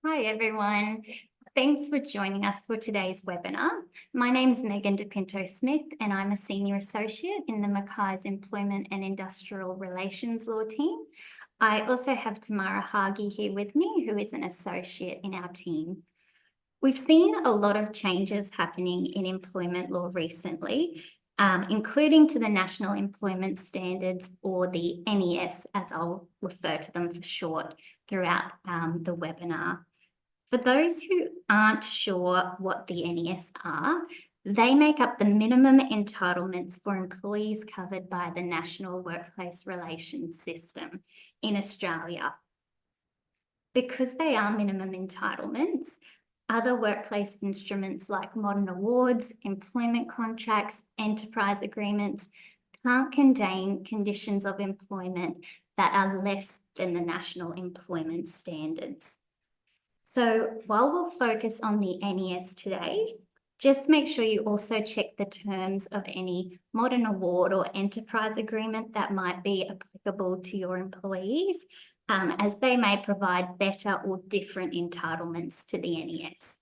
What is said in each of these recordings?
Hi, everyone. Thanks for joining us for today's webinar. My name is Meghan de Pinto-Smith, and I'm a Senior Associate in the McKays Employment and Industrial Relations Law team. I also have Tamara Hage here with me, who is an associate in our team. We've seen a lot of changes happening in employment law recently, including to the National Employment Standards, or the NES, as I'll refer to them for short throughout the webinar. For those who aren't sure what the NES are, they make up the minimum entitlements for employees covered by the National Workplace Relations System in Australia. Because they are minimum entitlements, other workplace instruments like modern awards, employment contracts, enterprise agreements can't contain conditions of employment that are less than the National Employment Standards. So while we'll focus on the NES today, just make sure you also check the terms of any modern award or enterprise agreement that might be applicable to your employees, as they may provide better or different entitlements to the NES.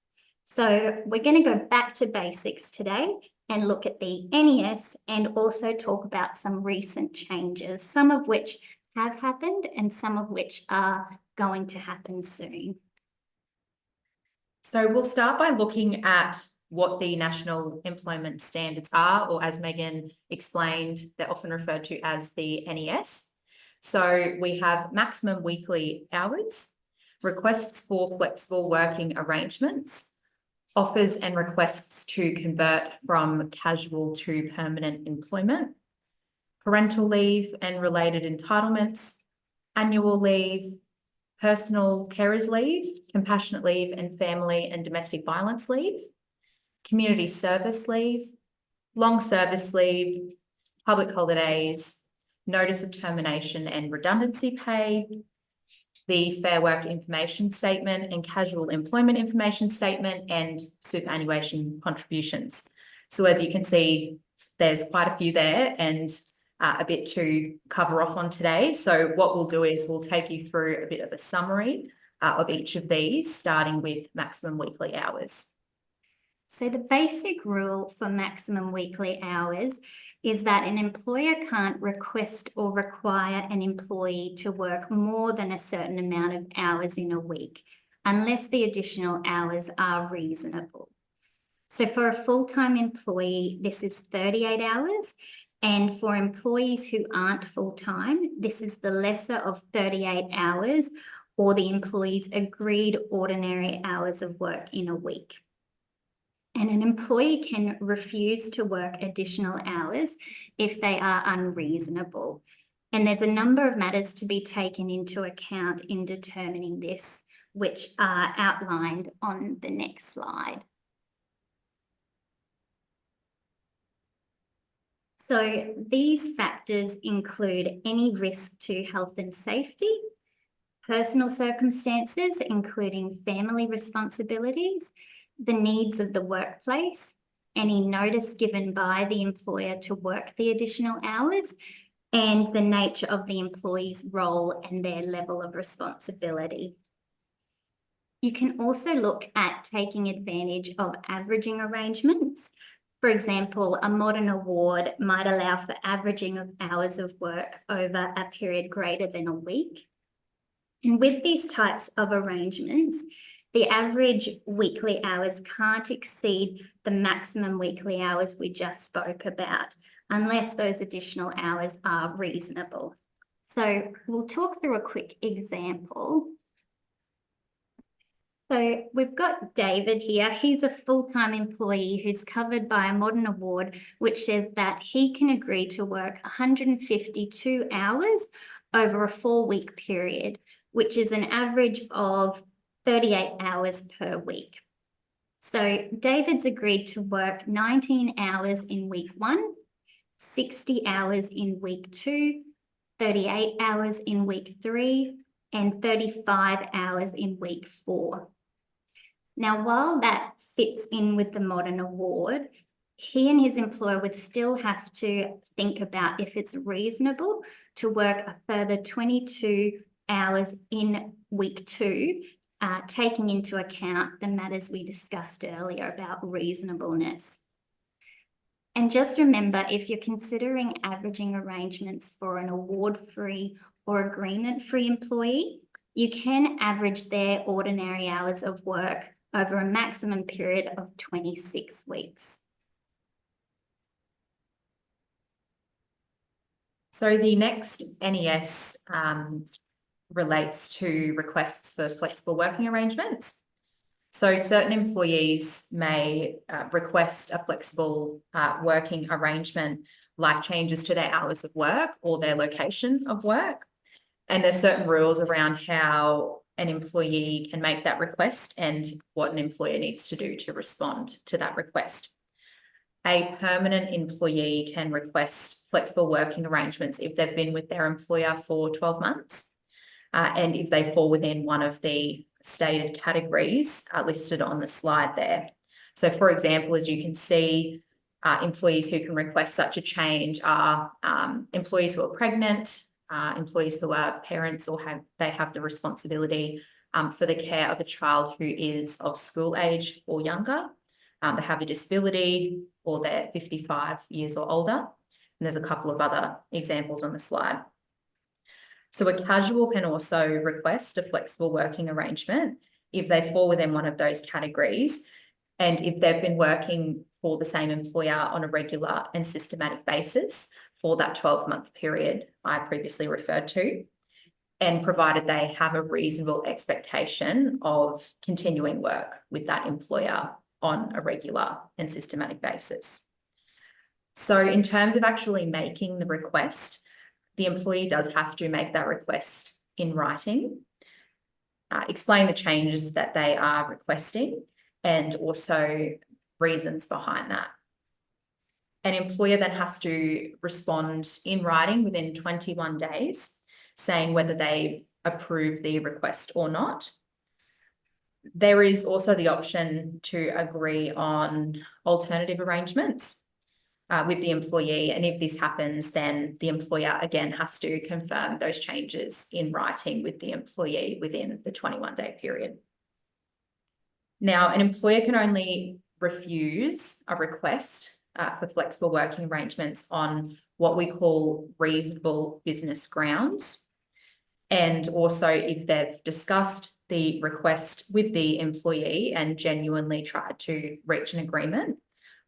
So we're going to go back to basics today and look at the NES and also talk about some recent changes, some of which have happened and some of which are going to happen soon. So we'll start by looking at what the National Employment Standards are, or as Meghan explained, they're often referred to as the NES. So we have maximum weekly hours, requests for flexible working arrangements, offers and requests to convert from casual to permanent employment, parental leave and related entitlements, annual leave, personal carers leave, compassionate leave and family and domestic violence leave, community service leave, long service leave, public holidays, notice of termination and redundancy pay, the Fair Work Information Statement and Casual Employment Information Statement, and superannuation contributions. So as you can see, there's quite a few there and a bit to cover off on today. So what we'll do is we'll take you through a bit of a summary of each of these, starting with maximum weekly hours. So the basic rule for maximum weekly hours is that an employer can't request or require an employee to work more than a certain amount of hours in a week, unless the additional hours are reasonable. So for a full-time employee, this is 38 hours. And for employees who aren't full-time, this is the lesser of 38 hours, or the employee's agreed ordinary hours of work in a week. And an employee can refuse to work additional hours if they are unreasonable. And there's a number of matters to be taken into account in determining this, which are outlined on the next slide. So these factors include any risk to health and safety, personal circumstances, including family responsibilities, the needs of the workplace, any notice given by the employer to work the additional hours, and the nature of the employee's role and their level of responsibility. You can also look at taking advantage of averaging arrangements. For example, a modern award might allow for averaging of hours of work over a period greater than a week. And with these types of arrangements, the average weekly hours can't exceed the maximum weekly hours we just spoke about, unless those additional hours are reasonable. So we'll talk through a quick example. So we've got David here. He's a full-time employee who's covered by a modern award, which says that he can agree to work 152 hours over a 4-week period, which is an average of 38 hours per week. So David's agreed to work 19 hours in week 1, 60 hours in week 2, 38 hours in week 3, and 35 hours in week 4. Now, while that fits in with the modern award, he and his employer would still have to think about if it's reasonable to work a further 22 hours in week 2 taking into account the matters we discussed earlier about reasonableness. And just remember, if you're considering averaging arrangements for an award-free or agreement-free employee, you can average their ordinary hours of work over a maximum period of 26 weeks. So the next NES relates to requests for flexible working arrangements. So certain employees may request a flexible working arrangement, like changes to their hours of work or their location of work. And there's certain rules around how an employee can make that request and what an employer needs to do to respond to that request. A permanent employee can request flexible working arrangements if they've been with their employer for 12 months and if they fall within one of the stated categories listed on the slide there. So, for example, as you can see, employees who can request such a change are employees who are pregnant, employees who are parents or have the responsibility for the care of a child who is of school age or younger. They have a disability or they're 55 years or older. And there's a couple of other examples on the slide. So a casual can also request a flexible working arrangement if they fall within one of those categories and if they've been working for the same employer on a regular and systematic basis for that 12-month period I previously referred to, and provided they have a reasonable expectation of continuing work with that employer on a regular and systematic basis. So in terms of actually making the request, the employee does have to make that request in writing, explain the changes that they are requesting, and also reasons behind that. An employer then has to respond in writing within 21 days, saying whether they approve the request or not. There is also the option to agree on alternative arrangements with the employee. And if this happens, then the employer again has to confirm those changes in writing with the employee within the 21-day period. Now, an employer can only refuse a request for flexible working arrangements on what we call reasonable business grounds. And also if they've discussed the request with the employee and genuinely tried to reach an agreement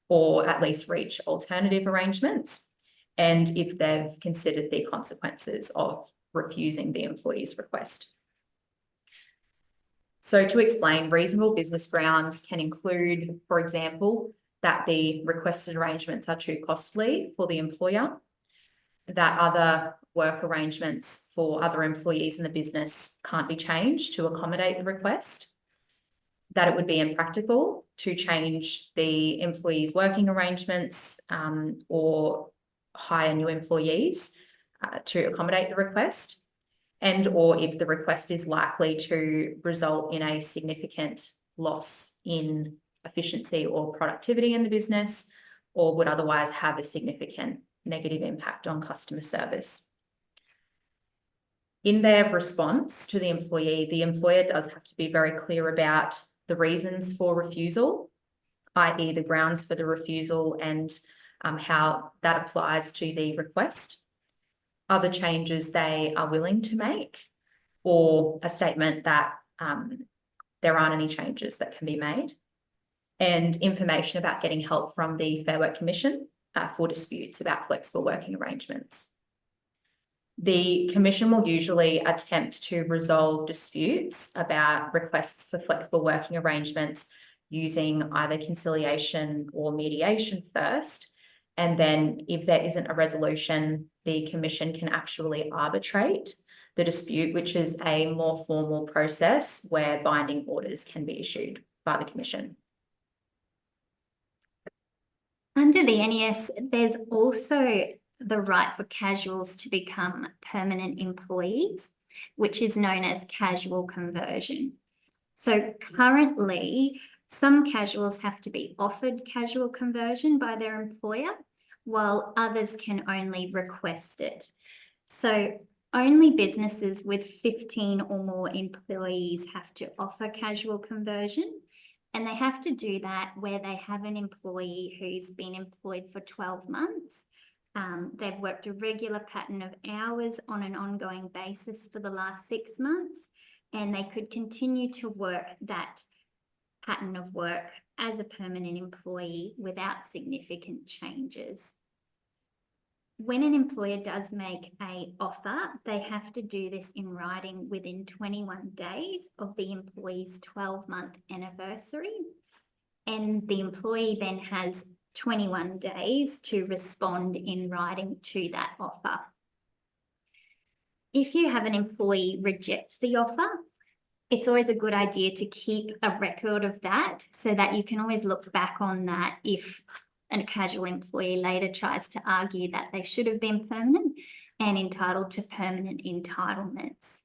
or at least reach alternative arrangements, and if they've considered the consequences of refusing the employee's request. So to explain, reasonable business grounds can include, for example, that the requested arrangements are too costly for the employer, that other work arrangements for other employees in the business can't be changed to accommodate the request, that it would be impractical to change the employees' working arrangements or hire new employees to accommodate the request, and or if the request is likely to result in a significant loss in efficiency or productivity in the business, or would otherwise have a significant negative impact on customer service. In their response to the employer does have to be very clear about the reasons for refusal, i.e. the grounds for the refusal and how that applies to the request, other changes they are willing to make, or a statement that there aren't any changes that can be made, and information about getting help from the Fair Work Commission for disputes about flexible working arrangements. The Commission will usually attempt to resolve disputes about requests for flexible working arrangements using either conciliation or mediation first. And then if there isn't a resolution, the Commission can actually arbitrate the dispute, which is a more formal process where binding orders can be issued by the Commission. Under the NES, there's also the right for casuals to become permanent employees, which is known as casual conversion. So currently, some casuals have to be offered casual conversion by their employer, while others can only request it. So Only businesses with 15 or more employees have to offer casual conversion, and they have to do that where they have an employee who's been employed for 12 months. They've worked a regular pattern of hours on an ongoing basis for the last 6 months, and they could continue to work that pattern of work as a permanent employee without significant changes. When an employer does make an offer, they have to do this in writing within 21 days of the employee's 12-month anniversary. And the employee then has 21 days to respond in writing to that offer. If you have an employee reject the offer, it's always a good idea to keep a record of that so that you can always look back on that if a casual employee later tries to argue that they should have been permanent and entitled to permanent entitlements.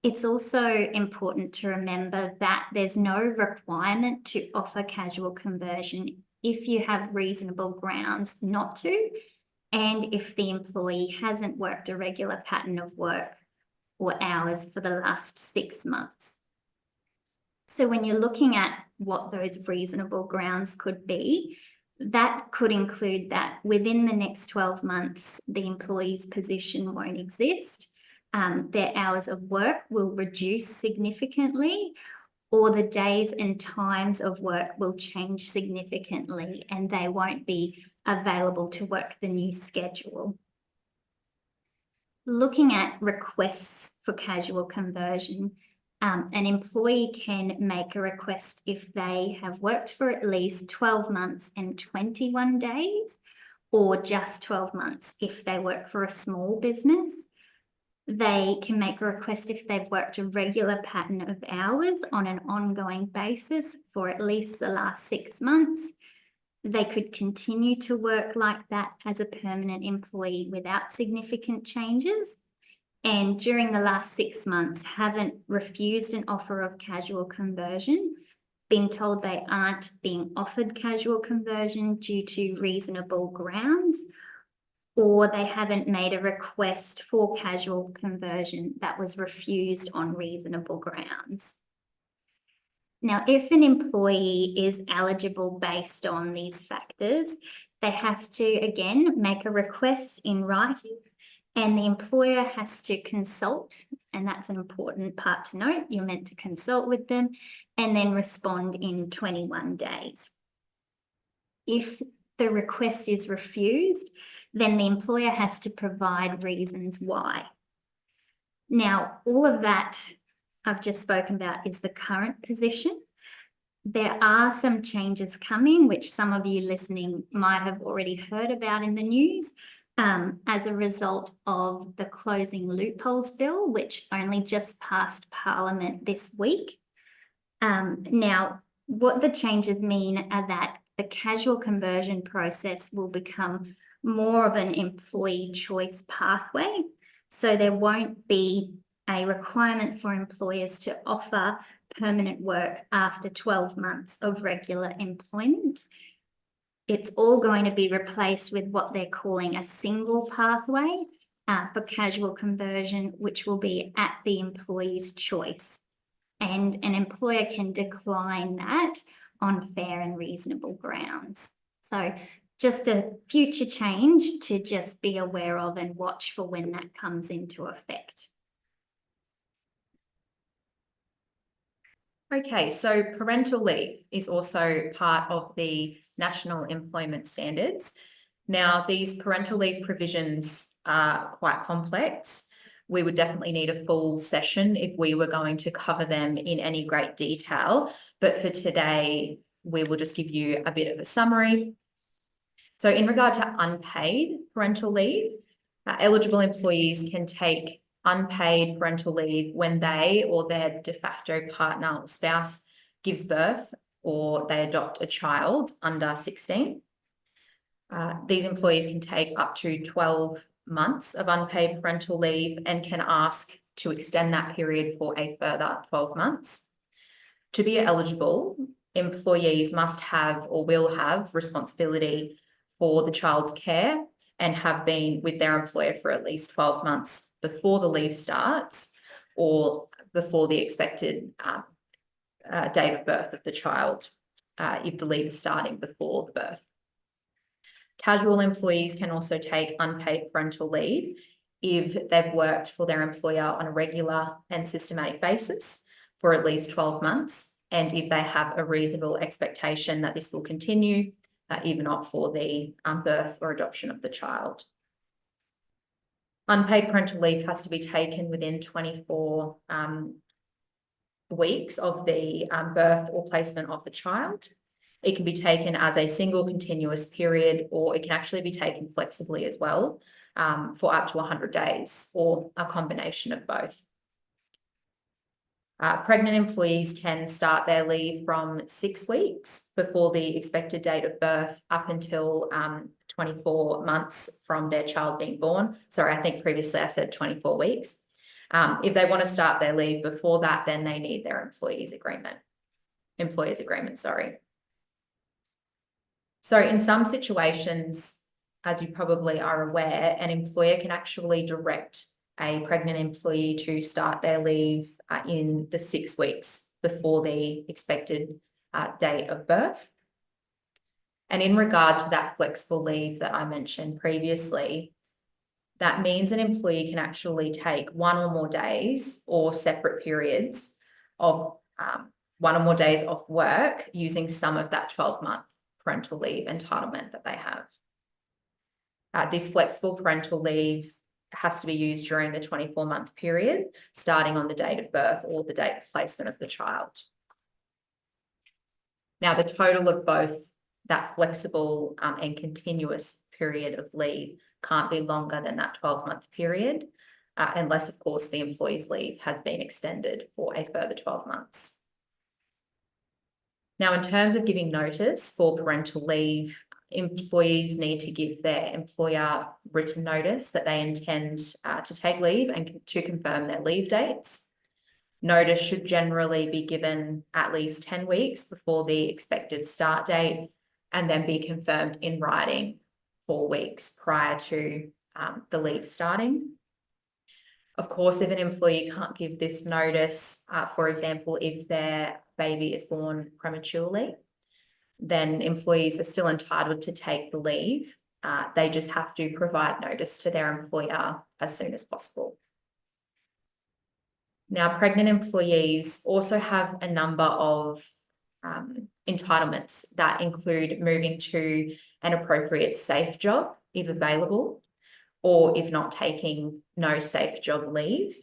It's also important to remember that there's no requirement to offer casual conversion if you have reasonable grounds not to, and if the employee hasn't worked a regular pattern of work or hours for the last 6 months. So when you're looking at what those reasonable grounds could be, that could include that within the next 12 months, the employee's position won't exist, their hours of work will reduce significantly, or the days and times of work will change significantly and they won't be available to work the new schedule. Looking at requests for casual conversion, an employee can make a request if they have worked for at least 12 months and 21 days, or just 12 months if they work for a small business. They can make a request if they've worked a regular pattern of hours on an ongoing basis for at least the last 6 months. They could continue to work like that as a permanent employee without significant changes, and during the last 6 months haven't refused an offer of casual conversion, been told they aren't being offered casual conversion due to reasonable grounds, or they haven't made a request for casual conversion that was refused on reasonable grounds. Now, if an employee is eligible based on these factors, they have to, again, make a request in writing, and the employer has to consult, and that's an important part to note. You're meant to consult with them and then respond in 21 days. If the request is refused, then the employer has to provide reasons why. Now, all of that I've just spoken about is the current position. There are some changes coming, which some of you listening might have already heard about in the news, as a result of the Closing Loopholes Bill, which only just passed Parliament this week. Now, what the changes mean are that the casual conversion process will become more of an employee choice pathway. So there won't be a requirement for employers to offer permanent work after 12 months of regular employment. It's all going to be replaced with what they're calling a single pathway for casual conversion, which will be at the employee's choice. And an employer can decline that on fair and reasonable grounds. So just a future change to just be aware of and watch for when that comes into effect. Okay, so parental leave is also part of the National Employment Standards. Now, these parental leave provisions are quite complex. We would definitely need a full session if we were going to cover them in any great detail. But for today, we will just give you a bit of a summary. So in regard to unpaid parental leave, eligible employees can take unpaid parental leave when they or their de facto partner or spouse gives birth or they adopt a child under 16. These employees can take up to 12 months of unpaid parental leave and can ask to extend that period for a further 12 months. To be eligible, employees must have or will have responsibility for the child's care and have been with their employer for at least 12 months before the leave starts or before the expected date of birth of the child, if the leave is starting before the birth. Casual employees can also take unpaid parental leave if they've worked for their employer on a regular and systematic basis for at least 12 months, and if they have a reasonable expectation that this will continue, even not for the birth or adoption of the child. Unpaid parental leave has to be taken within 24 weeks of the birth or placement of the child. It can be taken as a single continuous period, or it can actually be taken flexibly as well, for up to 100 days, or a combination of both. Pregnant employees can start their leave from 6 weeks before the expected date of birth up until 24 months from their child being born. Sorry, I think previously I said 24 weeks. If they want to start their leave before that, then they need their employer's agreement, sorry. So in some situations, as you probably are aware, an employer can actually direct a pregnant employee to start their leave in the 6 weeks before the expected date of birth. And in regard to that flexible leave that I mentioned previously, that means an employee can actually take 1 or more days or separate periods of 1 or more days off work using some of that 12-month parental leave entitlement that they have. This flexible parental leave has to be used during the 24-month period, starting on the date of birth or the date of placement of the child. Now, the total of both that flexible and continuous period of leave can't be longer than that 12-month period, unless, of course, the employee's leave has been extended for a further 12 months. Now, in terms of giving notice for parental leave, employees need to give their employer written notice that they intend to take leave and to confirm their leave dates. Notice should generally be given at least 10 weeks before the expected start date, and then be confirmed in writing 4 weeks prior to the leave starting. Of course, if an employee can't give this notice, for example, if their baby is born prematurely, then employees are still entitled to take the leave. They just have to provide notice to their employer as soon as possible. Now, pregnant employees also have a number of entitlements that include moving to an appropriate safe job, if available, or if not, taking no safe job leave,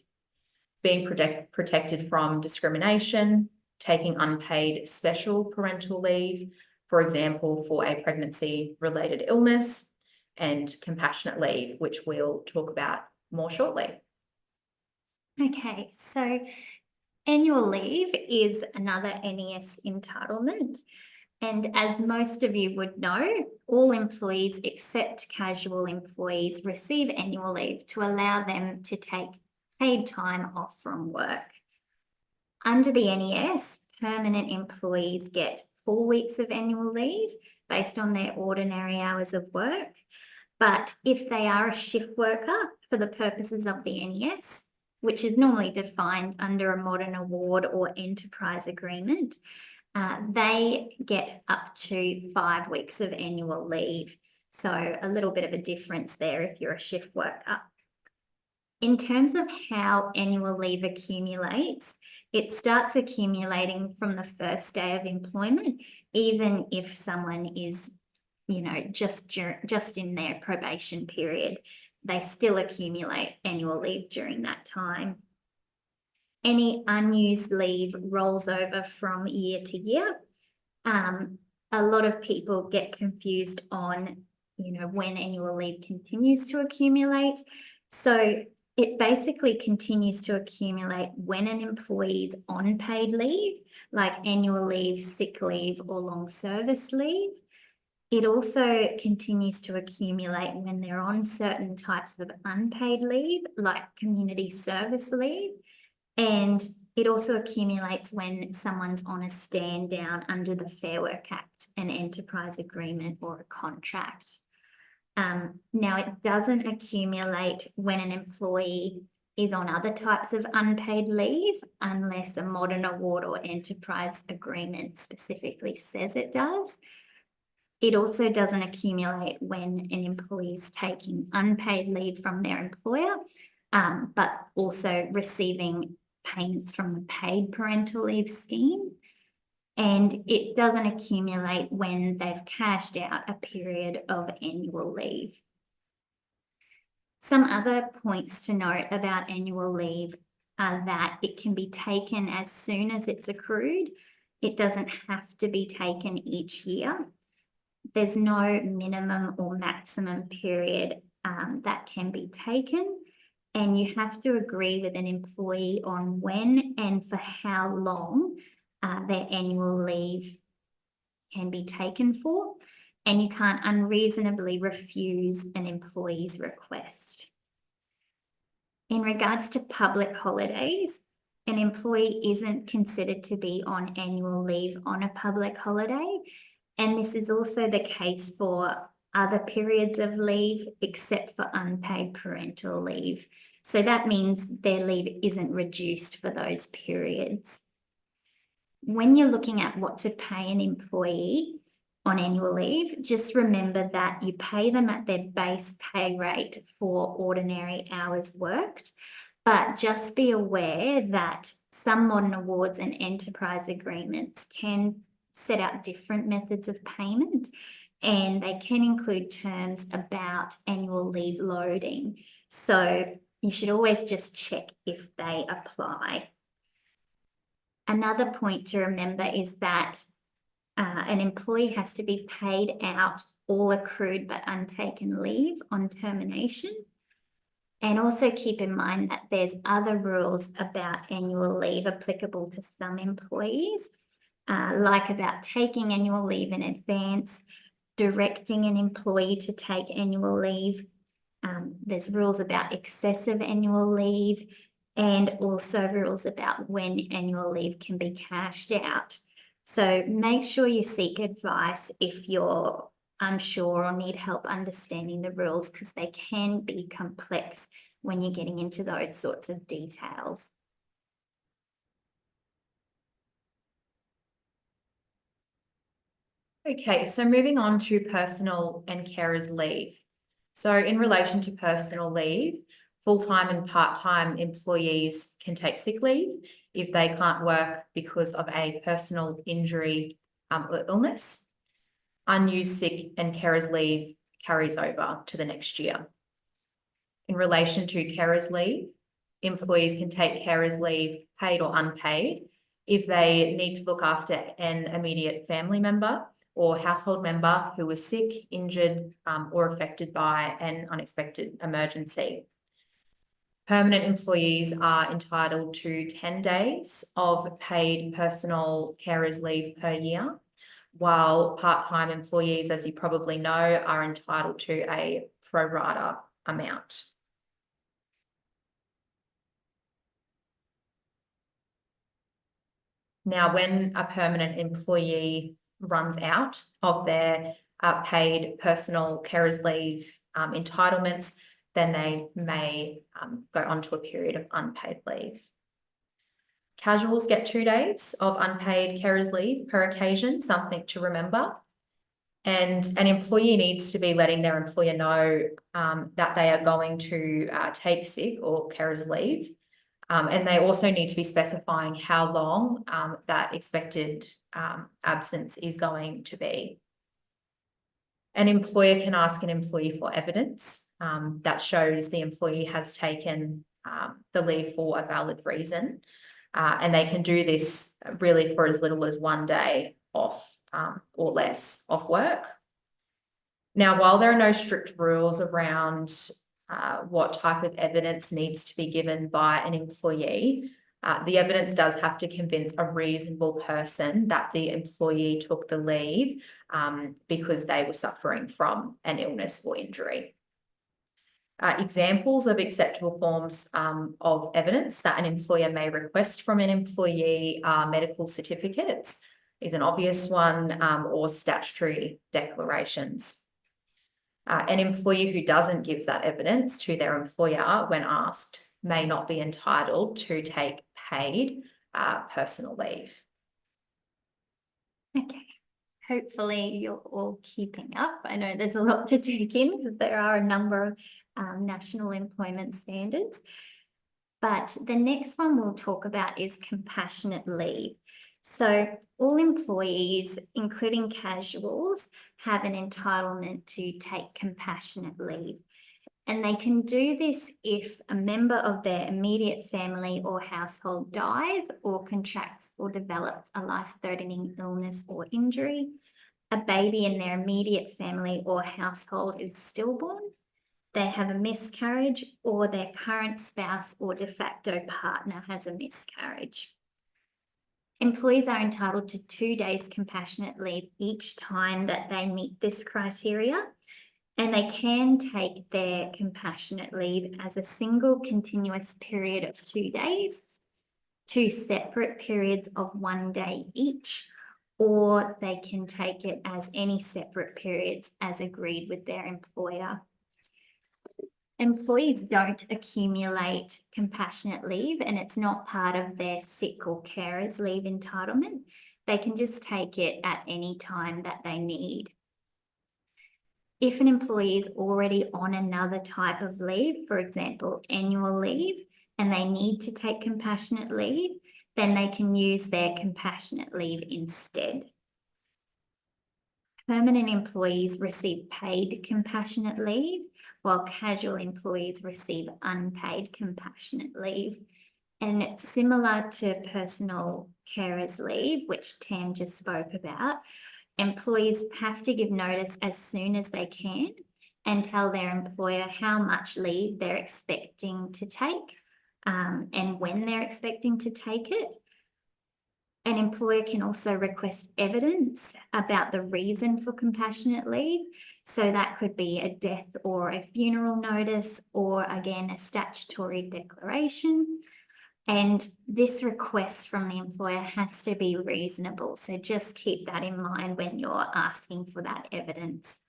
being protected from discrimination, taking unpaid special parental leave, for example, for a pregnancy-related illness, and compassionate leave, which we'll talk about more shortly. Okay, so annual leave is another NES entitlement. And as most of you would know, all employees except casual employees receive annual leave to allow them to take paid time off from work. Under the NES, permanent employees get 4 weeks of annual leave based on their ordinary hours of work. But if they are a shift worker for the purposes of the NES, which is normally defined under a modern award or enterprise agreement, they get up to 5 weeks of annual leave. So a little bit of a difference there if you're a shift worker. In terms of how annual leave accumulates, it starts accumulating from the first day of employment, even if someone is, just in their probation period, they still accumulate annual leave during that time. Any unused leave rolls over from year to year. A lot of people get confused on, when annual leave continues to accumulate. So it basically continues to accumulate when an employee's on paid leave, like annual leave, sick leave, or long service leave. It also continues to accumulate when they're on certain types of unpaid leave, like community service leave. And it also accumulates when someone's on a stand down under the Fair Work Act, an enterprise agreement, or a contract. Now, it doesn't accumulate when an employee is on other types of unpaid leave unless a modern award or enterprise agreement specifically says it does. It also doesn't accumulate when an employee is taking unpaid leave from their employer, but also receiving payments from the paid parental leave scheme. And it doesn't accumulate when they've cashed out a period of annual leave. Some other points to note about annual leave are that it can be taken as soon as it's accrued. It doesn't have to be taken each year. There's no minimum or maximum period that can be taken, and you have to agree with an employee on when and for how long their annual leave can be taken for, and you can't unreasonably refuse an employee's request. In regards to public holidays, an employee isn't considered to be on annual leave on a public holiday, and this is also the case for other periods of leave except for unpaid parental leave. So that means their leave isn't reduced for those periods. When you're looking at what to pay an employee on annual leave, just remember that you pay them at their base pay rate for ordinary hours worked, but just be aware that some modern awards and enterprise agreements can set out different methods of payment, and they can include terms about annual leave loading. So you should always just check if they apply. Another point to remember is that an employee has to be paid out all accrued but untaken leave on termination. And also keep in mind that there's other rules about annual leave applicable to some employees, like about taking annual leave in advance, directing an employee to take annual leave. There's rules about excessive annual leave, and also rules about when annual leave can be cashed out. So make sure you seek advice if you're unsure or need help understanding the rules, because they can be complex when you're getting into those sorts of details. Okay, so moving on to personal and carers leave. So in relation to personal leave, full-time and part-time employees can take sick leave if they can't work because of a personal injury or illness. Unused sick and carers leave carries over to the next year. In relation to carers leave, employees can take carers leave, paid or unpaid, if they need to look after an immediate family member or household member who was sick, injured, or affected by an unexpected emergency. Permanent employees are entitled to 10 days of paid personal carers leave per year, while part-time employees, as you probably know, are entitled to a pro rata amount. Now, when a permanent employee runs out of their paid personal carers leave entitlements, then they may go on to a period of unpaid leave. Casuals get 2 days of unpaid carers leave per occasion, something to remember. And an employee needs to be letting their employer know that they are going to take sick or carers leave. And they also need to be specifying how long that expected absence is going to be. An employer can ask an employee for evidence that shows the employee has taken the leave for a valid reason. And they can do this really for as little as 1 day off or less off work. Now, while there are no strict rules around what type of evidence needs to be given by an employee, the evidence does have to convince a reasonable person that the employee took the leave because they were suffering from an illness or injury. Examples of acceptable forms of evidence that an employer may request from an employee are medical certificates, is an obvious one, or statutory declarations. An employee who doesn't give that evidence to their employer when asked may not be entitled to take paid personal leave. Okay, hopefully you're all keeping up. I know there's a lot to take in because there are a number of national employment standards. But the next one we'll talk about is compassionate leave. So all employees, including casuals, have an entitlement to take compassionate leave. And they can do this if a member of their immediate family or household dies or contracts or develops a life-threatening illness or injury, a baby in their immediate family or household is stillborn, they have a miscarriage, or their current spouse or de facto partner has a miscarriage. Employees are entitled to 2 days compassionate leave each time that they meet this criteria, and they can take their compassionate leave as a single continuous period of 2 days, 2 separate periods of 1 day each, or they can take it as any separate periods as agreed with their employer. Employees don't accumulate compassionate leave, and it's not part of their sick or carers leave entitlement. They can just take it at any time that they need. If an employee is already on another type of leave, for example, annual leave, and they need to take compassionate leave, then they can use their compassionate leave instead. Permanent employees receive paid compassionate leave, while casual employees receive unpaid compassionate leave. And it's similar to personal carers leave, which Tam just spoke about. Employees have to give notice as soon as they can and tell their employer how much leave they're expecting to take and when they're expecting to take it. An employer can also request evidence about the reason for compassionate leave. So that could be a death or a funeral notice, or again, a statutory declaration. And this request from the employer has to be reasonable. So just keep that in mind when you're asking for that evidence.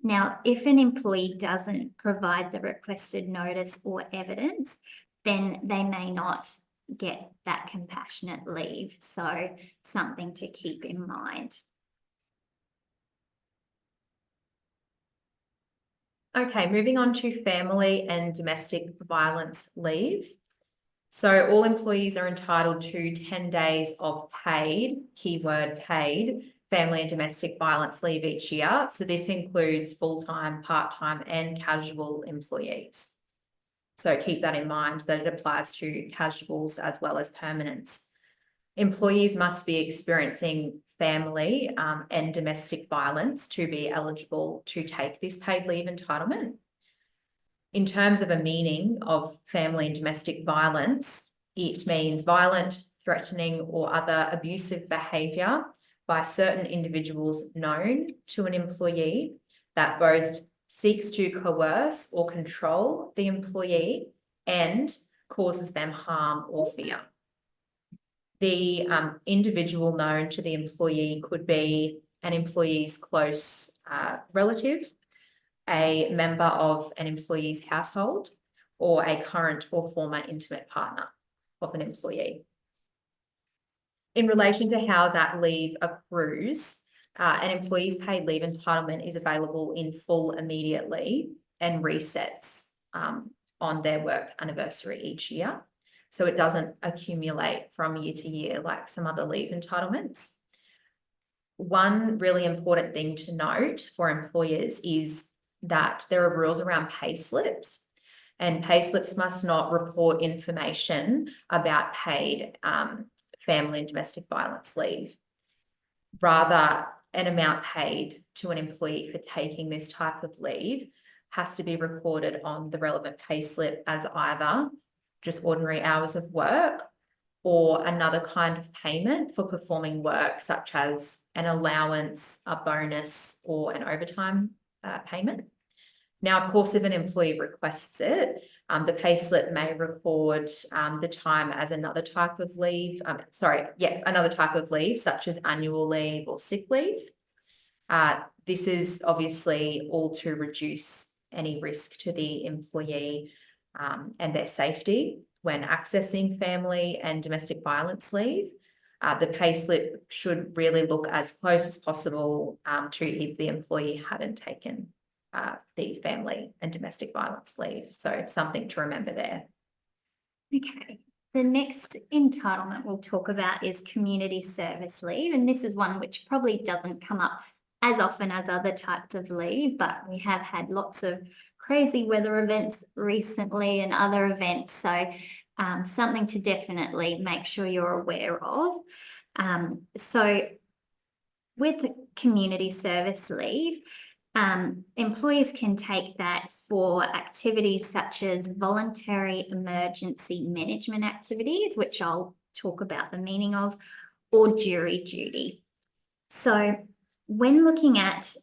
Now, if an employee doesn't provide the requested notice or evidence, then they may not get that compassionate leave. So something to keep in mind. Okay, moving on to family and domestic violence leave. So all employees are entitled to 10 days of paid, keyword paid, family and domestic violence leave each year. So this includes full-time, part-time and casual employees. So keep that in mind that it applies to casuals as well as permanents. Employees must be experiencing family and domestic violence to be eligible to take this paid leave entitlement. In terms of a meaning of family and domestic violence, it means violent, threatening or other abusive behaviour by certain individuals known to an employee that both seeks to coerce or control the employee and causes them harm or fear. The individual known to the employee could be an employee's close relative, a member of an employee's household, or a current or former intimate partner of an employee. In relation to how that leave accrues, an employee's paid leave entitlement is available in full immediately and resets on their work anniversary each year. So it doesn't accumulate from year to year like some other leave entitlements. One really important thing to note for employers is that there are rules around pay slips, and pay slips must not report information about paid family and domestic violence leave. Rather, an amount paid to an employee for taking this type of leave has to be recorded on the relevant pay slip as either just ordinary hours of work or another kind of payment for performing work, such as an allowance, a bonus, or an overtime payment. Now, of course, if an employee requests it, the payslip may record the time as another type of leave, another type of leave, such as annual leave or sick leave. This is obviously all to reduce any risk to the employee and their safety when accessing family and domestic violence leave. The payslip should really look as close as possible to if the employee hadn't taken the family and domestic violence leave. So something to remember there. Okay. The next entitlement we'll talk about is community service leave, and this is one which probably doesn't come up as often as other types of leave, but we have had lots of crazy weather events recently and other events, so something to definitely make sure you're aware of. So with community service leave, employees can take that for activities such as voluntary emergency management activities, which I'll talk about the meaning of, or jury duty. So when looking at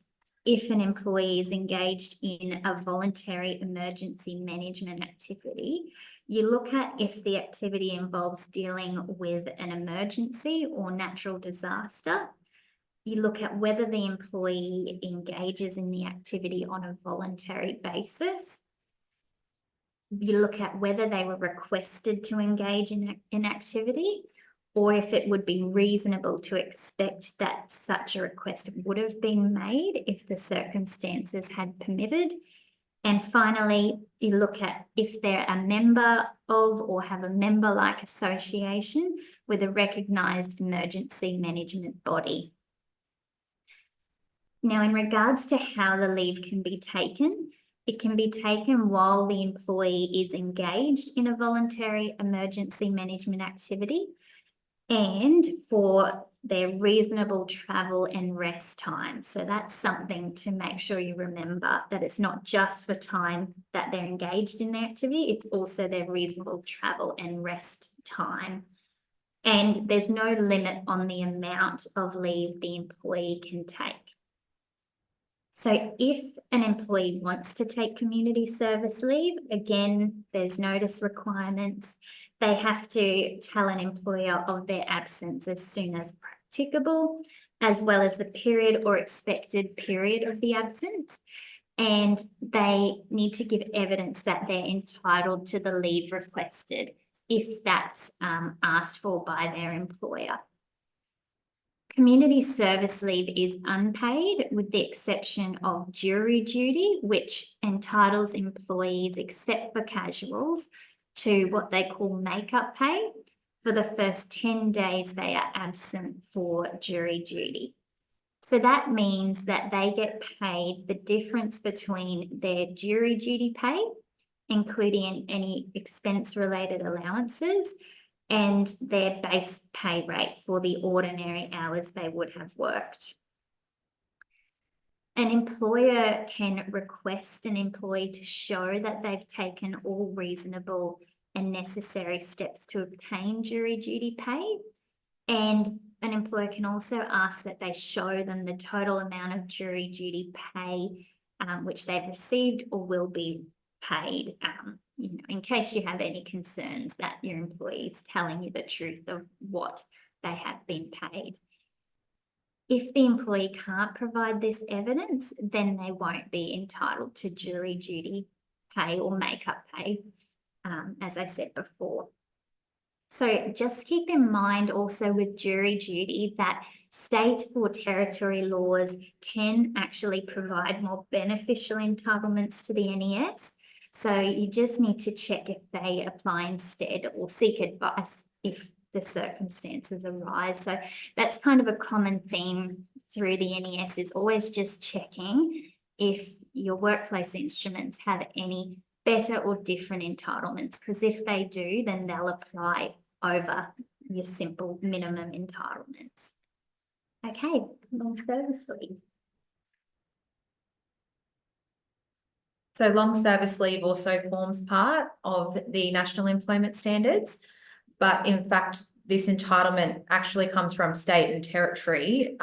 if an employee is engaged in a voluntary emergency management activity, you look at if the activity involves dealing with an emergency or natural disaster. You look at whether the employee engages in the activity on a voluntary basis. You look at whether they were requested to engage in an activity, or if it would be reasonable to expect that such a request would have been made if the circumstances had permitted. And finally, you look at if they're a member of or have a member-like association with a recognised emergency management body. Now, in regards to how the leave can be taken, it can be taken while the employee is engaged in a voluntary emergency management activity and for their reasonable travel and rest time. So that's something to make sure you remember, that it's not just for time that they're engaged in the activity, it's also their reasonable travel and rest time. And there's no limit on the amount of leave the employee can take. So if an employee wants to take community service leave, again, there's notice requirements. They have to tell an employer of their absence as soon as practicable, as well as the period or expected period of the absence. And they need to give evidence that they're entitled to the leave requested if that's asked for by their employer. Community service leave is unpaid with the exception of jury duty, which entitles employees, except for casuals, to what they call make-up pay for the first 10 days they are absent for jury duty. So that means that they get paid the difference between their jury duty pay, including any expense-related allowances, and their base pay rate for the ordinary hours they would have worked. An employer can request an employee to show that they've taken all reasonable and necessary steps to obtain jury duty pay. And an employer can also ask that they show them the total amount of jury duty pay which they've received or will be paid, in case you have any concerns that your employee is telling you the truth of what they have been paid. If the employee can't provide this evidence, then they won't be entitled to jury duty pay or make-up pay, as I said before. So just keep in mind also with jury duty that state or territory laws can actually provide more beneficial entitlements to the NES. So you just need to check if they apply instead or seek advice if the circumstances arise. So that's kind of a common theme through the NES, is always just checking if your workplace instruments have any better or different entitlements, because if they do, then they'll apply over your simple minimum entitlements. Okay, long service leave. So long service leave also forms part of the National Employment Standards, but in fact, this entitlement actually comes from state and territory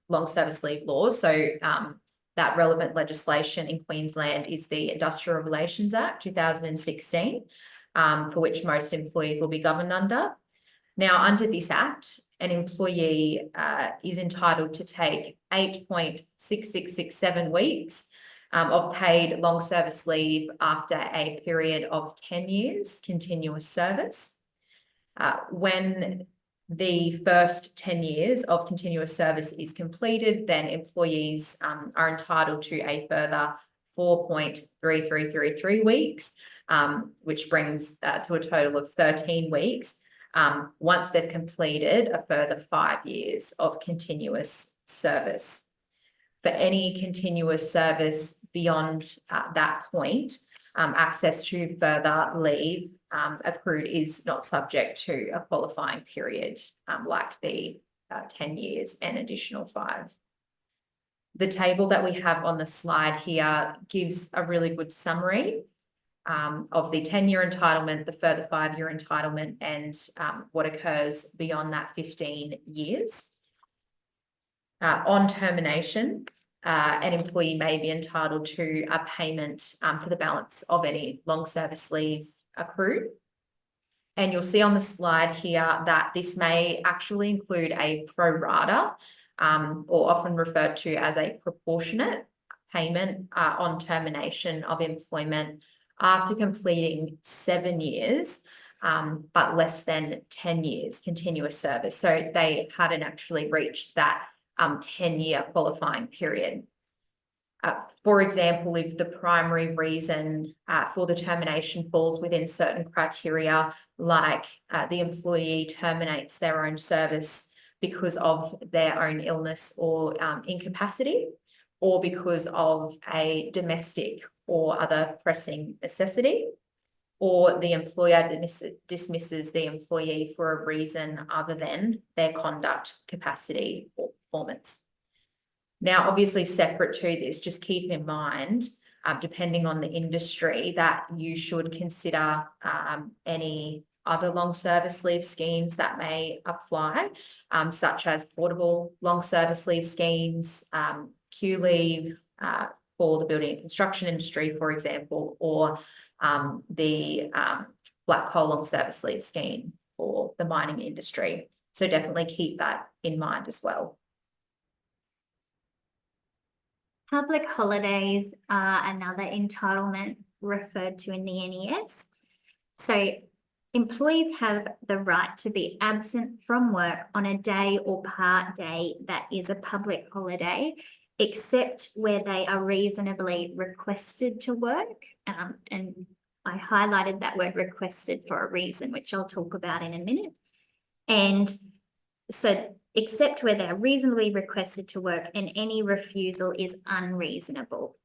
long service leave laws. So that relevant legislation in Queensland is the Industrial Relations Act 2016, for which most employees will be governed under. Now, under this act, an employee is entitled to take 8.6667 weeks of paid long service leave after a period of 10 years continuous service. When the first 10 years of continuous service is completed, then employees are entitled to a further 4.3333 weeks, which brings to a total of 13 weeks. Once they've completed a further 5 years of continuous service. For any continuous service beyond that point, access to further leave accrued is not subject to a qualifying period like the 10 years and additional 5. The table that we have on the slide here gives a really good summary of the 10-year entitlement, the further 5-year entitlement, and what occurs beyond that 15 years. On termination, an employee may be entitled to a payment for the balance of any long service leave accrued. And you'll see on the slide here that this may actually include a pro rata, or often referred to as a proportionate payment on termination of employment after completing 7 years, but less than 10 years continuous service. So they hadn't actually reached that 10-year qualifying period. For example, if the primary reason for the termination falls within certain criteria, like the employee terminates their own service because of their own illness or incapacity, or because of a domestic or other pressing necessity, or the employer dismisses the employee for a reason other than their conduct, capacity, or performance. Now, obviously, separate to this, just keep in mind, depending on the industry, that you should consider any other long service leave schemes that may apply, such as portable long service leave schemes, Q leave for the building and construction industry, for example, or the black coal long service leave scheme for the mining industry. So definitely keep that in mind as well. Public holidays are another entitlement referred to in the NES. So employees have the right to be absent from work on a day or part day that is a public holiday, except where they are reasonably requested to work. And I highlighted that word requested for a reason, which I'll talk about in a minute. And so except where they're reasonably requested to work and any refusal is unreasonable.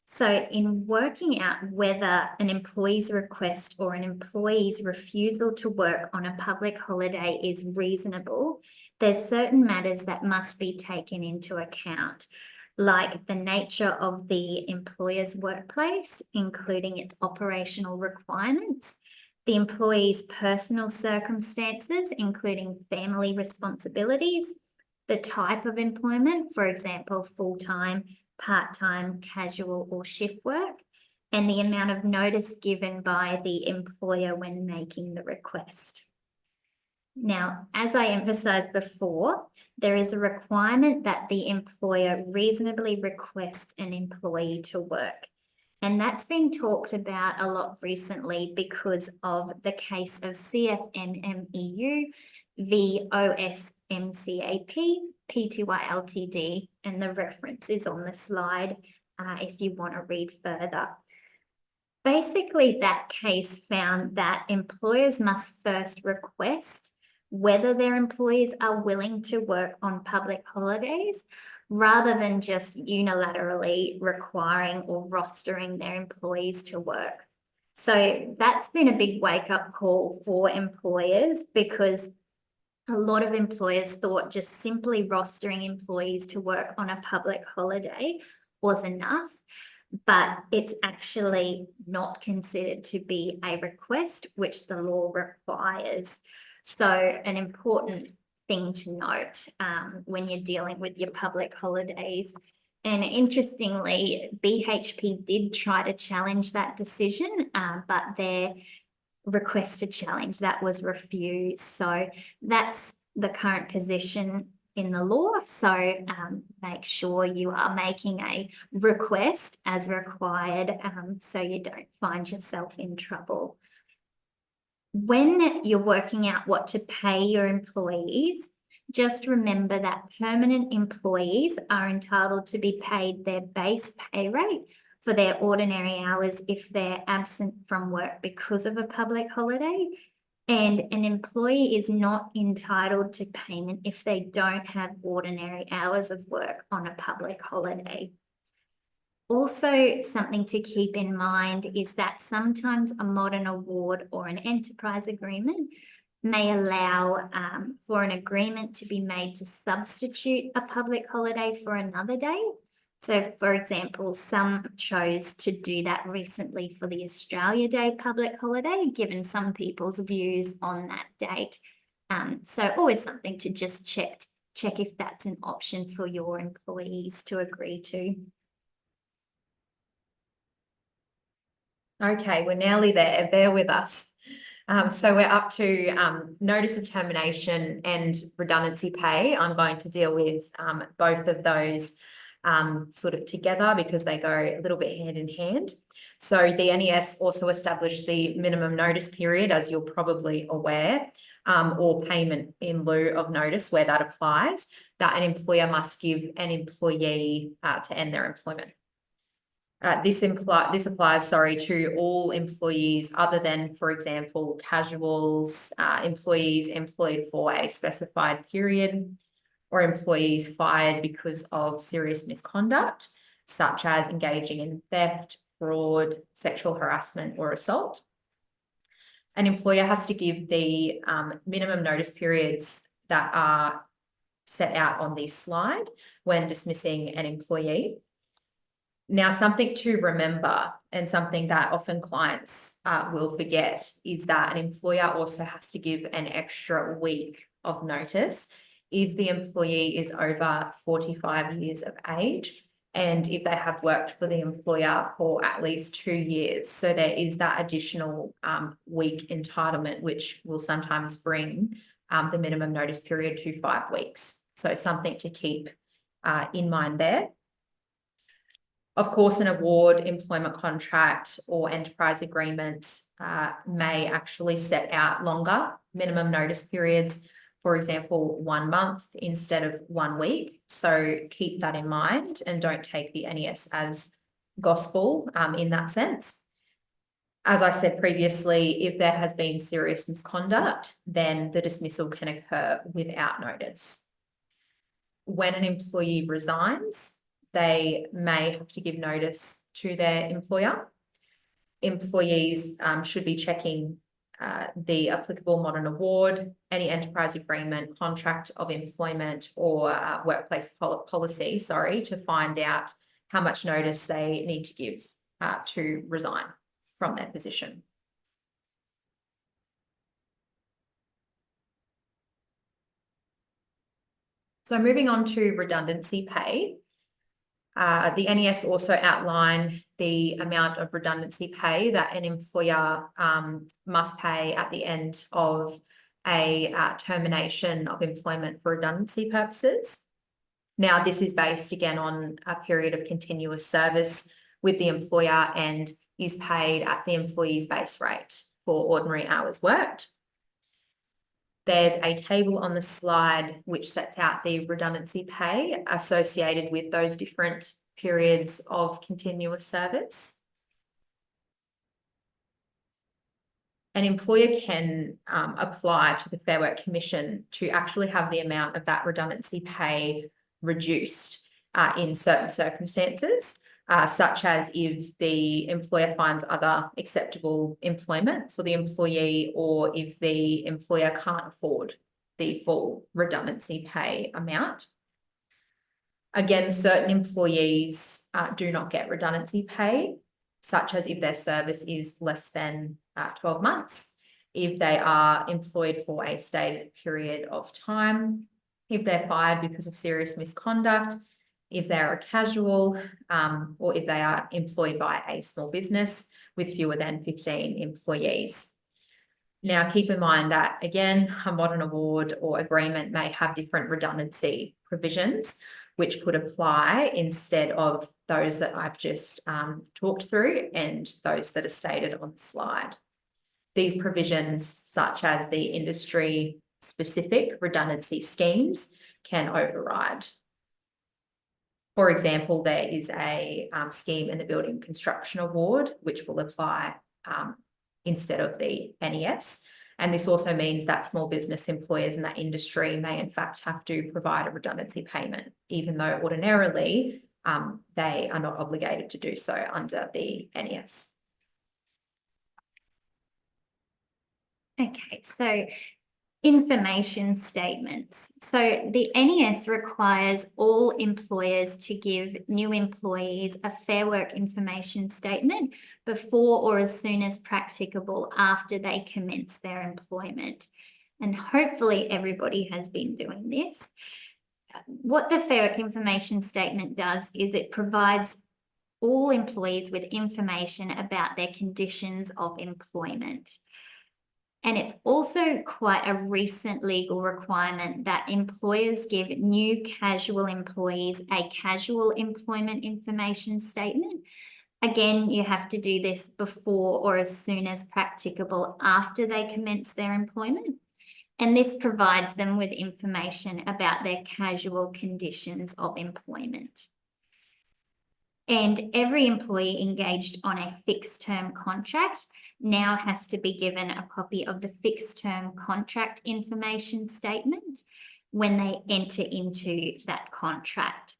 So in working out whether an employee's request or an employee's refusal to work on a public holiday is reasonable, there's certain matters that must be taken into account, like the nature of the employer's workplace, including its operational requirements, the employee's personal circumstances, including family responsibilities, the type of employment, for example, full-time, part-time, casual, or shift work, and the amount of notice given by the employer when making the request. Now, as I emphasized before, there is a requirement that the employer reasonably request an employee to work. And that's been talked about a lot recently because of the case of CFNMEU v OSMCAP, Pty Ltd, and the reference is on the slide if you want to read further. Basically, that case found that employers must first request whether their employees are willing to work on public holidays, rather than just unilaterally requiring or rostering their employees to work. So that's been a big wake-up call for employers, because a lot of employers thought just simply rostering employees to work on a public holiday was enough, but it's actually not considered to be a request, which the law requires. So an important thing to note when you're dealing with your public holidays. And interestingly, BHP did try to challenge that decision, but their request to challenge that was refused. So that's the current position in the law. So make sure you are making a request as required, so you don't find yourself in trouble. When you're working out what to pay your employees, just remember that permanent employees are entitled to be paid their base pay rate for their ordinary hours if they're absent from work because of a public holiday. And an employee is not entitled to payment if they don't have ordinary hours of work on a public holiday. Also, something to keep in mind is that sometimes a modern award or an enterprise agreement may allow for an agreement to be made to substitute a public holiday for another day. So, for example, some chose to do that recently for the Australia Day public holiday, given some people's views on that date. So always something to just check if that's an option for your employees to agree to. Okay, we're nearly there. Bear with us. So we're up to notice of termination and redundancy pay. I'm going to deal with both of those sort of together because they go a little bit hand in hand. So the NES also established the minimum notice period, as you're probably aware, or payment in lieu of notice where that applies, that an employer must give an employee to end their employment. This applies, to all employees other than, for example, casuals, employees employed for a specified period, or employees fired because of serious misconduct, such as engaging in theft, fraud, sexual harassment, or assault. An employer has to give the minimum notice periods that are set out on this slide when dismissing an employee. Now, something to remember and something that often clients will forget is that an employer also has to give an extra week of notice if the employee is over 45 years of age and if they have worked for the employer for at least 2 years. So there is that additional week entitlement, which will sometimes bring the minimum notice period to 5 weeks. So something to keep in mind there. Of course, an award, employment contract, or enterprise agreement may actually set out longer minimum notice periods, for example, 1 month instead of 1 week. So keep that in mind and don't take the NES as gospel in that sense. As I said previously, if there has been serious misconduct, then the dismissal can occur without notice. When an employee resigns, they may have to give notice to their employer. Employees should be checking the applicable modern award, any enterprise agreement, contract of employment, or workplace policy, to find out how much notice they need to give to resign from their position. So moving on to redundancy pay. The NES also outline the amount of redundancy pay that an employer must pay at the end of a termination of employment for redundancy purposes. Now, this is based again on a period of continuous service with the employer and is paid at the employee's base rate for ordinary hours worked. There's a table on the slide which sets out the redundancy pay associated with those different periods of continuous service. An employer can apply to the Fair Work Commission to actually have the amount of that redundancy pay reduced in certain circumstances, such as if the employer finds other acceptable employment for the employee, or if the employer can't afford the full redundancy pay amount. Again, certain employees do not get redundancy pay, such as if their service is less than 12 months, if they are employed for a stated period of time, if they're fired because of serious misconduct, if they're a casual, or if they are employed by a small business with fewer than 15 employees. Now, keep in mind that, again, a modern award or agreement may have different redundancy provisions, which could apply instead of those that I've just talked through and those that are stated on the slide. These provisions, such as the industry-specific redundancy schemes, can override. For example, there is a scheme in the Building Construction Award, which will apply instead of the NES. And this also means that small business employers in that industry may in fact have to provide a redundancy payment, even though ordinarily they are not obligated to do so under the NES. Okay, so information statements. So the NES requires all employers to give new employees a Fair Work information statement before or as soon as practicable after they commence their employment. And hopefully everybody has been doing this. What the Fair Work information statement does is it provides all employees with information about their conditions of employment. And it's also quite a recent legal requirement that employers give new casual employees a casual employment information statement. Again, you have to do this before or as soon as practicable after they commence their employment. And this provides them with information about their casual conditions of employment. And every employee engaged on a fixed term contract now has to be given a copy of the fixed term contract information statement when they enter into that contract.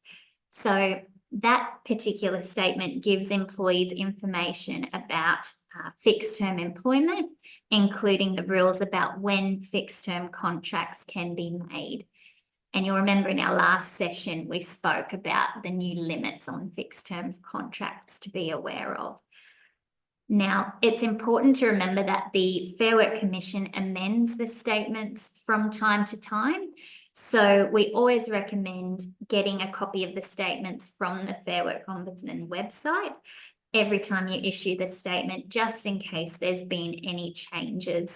So that particular statement gives employees information about fixed term employment, including the rules about when fixed term contracts can be made. And you'll remember in our last session, we spoke about the new limits on fixed terms contracts to be aware of. Now, it's important to remember that the Fair Work Commission amends the statements from time to time. So we always recommend getting a copy of the statements from the Fair Work Ombudsman website every time you issue the statement, just in case there's been any changes.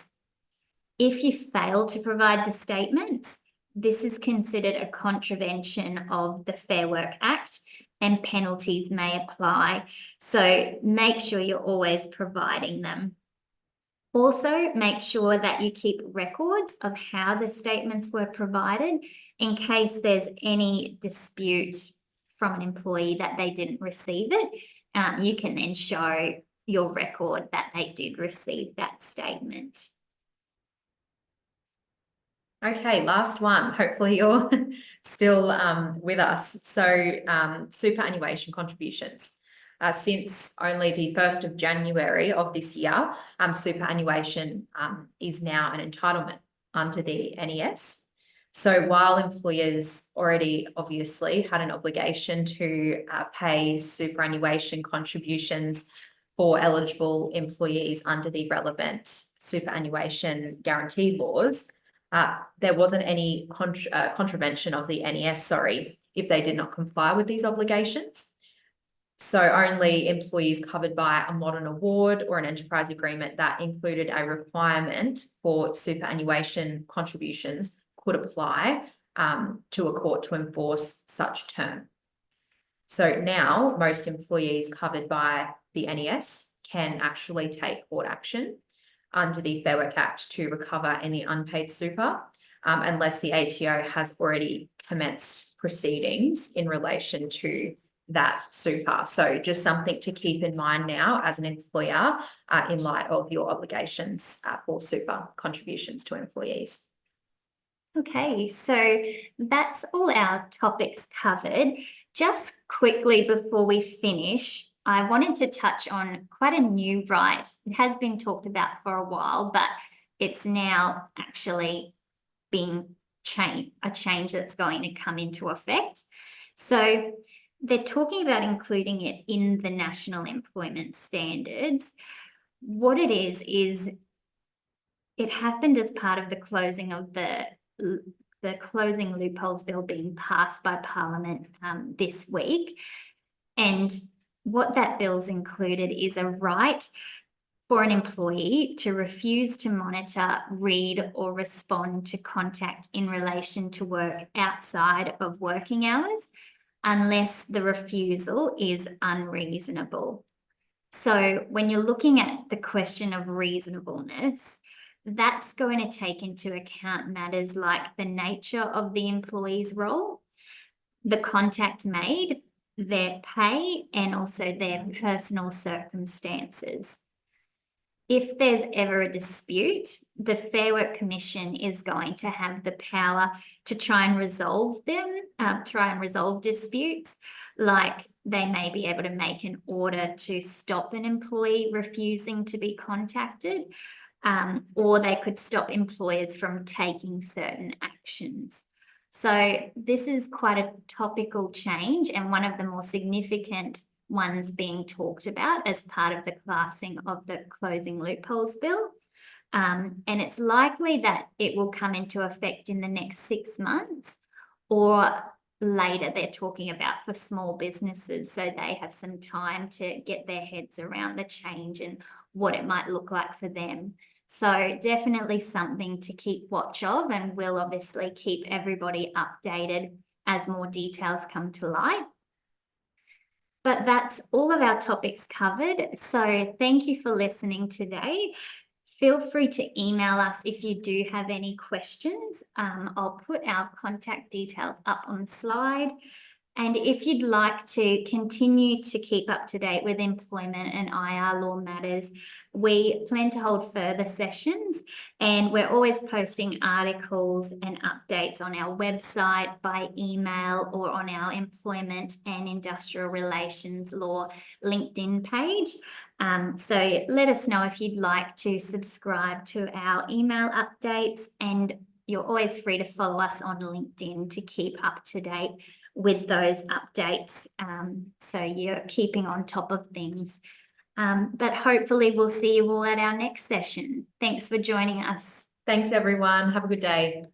If you fail to provide the statements, this is considered a contravention of the Fair Work Act and penalties may apply. So make sure you're always providing them. Also, make sure that you keep records of how the statements were provided in case there's any dispute from an employee that they didn't receive it. You can then show your record that they did receive that statement. Okay, last one. Hopefully you're still with us. So superannuation contributions. Since only the 1st of January of this year, superannuation is now an entitlement under the NES. So while employers already obviously had an obligation to pay superannuation contributions for eligible employees under the relevant superannuation guarantee laws, there wasn't any contravention of the NES, if they did not comply with these obligations. So only employees covered by a modern award or an enterprise agreement that included a requirement for superannuation contributions could apply to a court to enforce such term. So now most employees covered by the NES can actually take court action under the Fair Work Act to recover any unpaid super, unless the ATO has already commenced proceedings in relation to that super. So just something to keep in mind now as an employer in light of your obligations for super contributions to employees. Okay, so that's all our topics covered. Just quickly before we finish, I wanted to touch on quite a new right. It has been talked about for a while, but it's now actually being a change that's going to come into effect. So they're talking about including it in the National Employment Standards. What it is it happened as part of the closing of the Closing Loopholes Bill being passed by Parliament this week. And what that bill's included is a right for an employee to refuse to monitor, read, or respond to contact in relation to work outside of working hours, unless the refusal is unreasonable. So when you're looking at the question of reasonableness, that's going to take into account matters like the nature of the employee's role, the contact made, their pay, and also their personal circumstances. If there's ever a dispute, the Fair Work Commission is going to have the power to try and resolve disputes, like they may be able to make an order to stop an employee refusing to be contacted, or they could stop employers from taking certain actions. So this is quite a topical change and one of the more significant ones being talked about as part of the classing of the Closing Loopholes Bill. And it's likely that it will come into effect in the next 6 months, or later they're talking about for small businesses, so they have some time to get their heads around the change and what it might look like for them. So definitely something to keep watch of, and we'll obviously keep everybody updated as more details come to light. But that's all of our topics covered. So thank you for listening today. Feel free to email us if you do have any questions. I'll put our contact details up on the slide. And if you'd like to continue to keep up to date with employment and IR law matters, we plan to hold further sessions, and we're always posting articles and updates on our website, by email, or on our Employment and Industrial Relations Law LinkedIn page. So let us know if you'd like to subscribe to our email updates, and you're always free to follow us on LinkedIn to keep up to date with those updates, so you're keeping on top of things. But hopefully we'll see you all at our next session. Thanks for joining us. Thanks, everyone. Have a good day.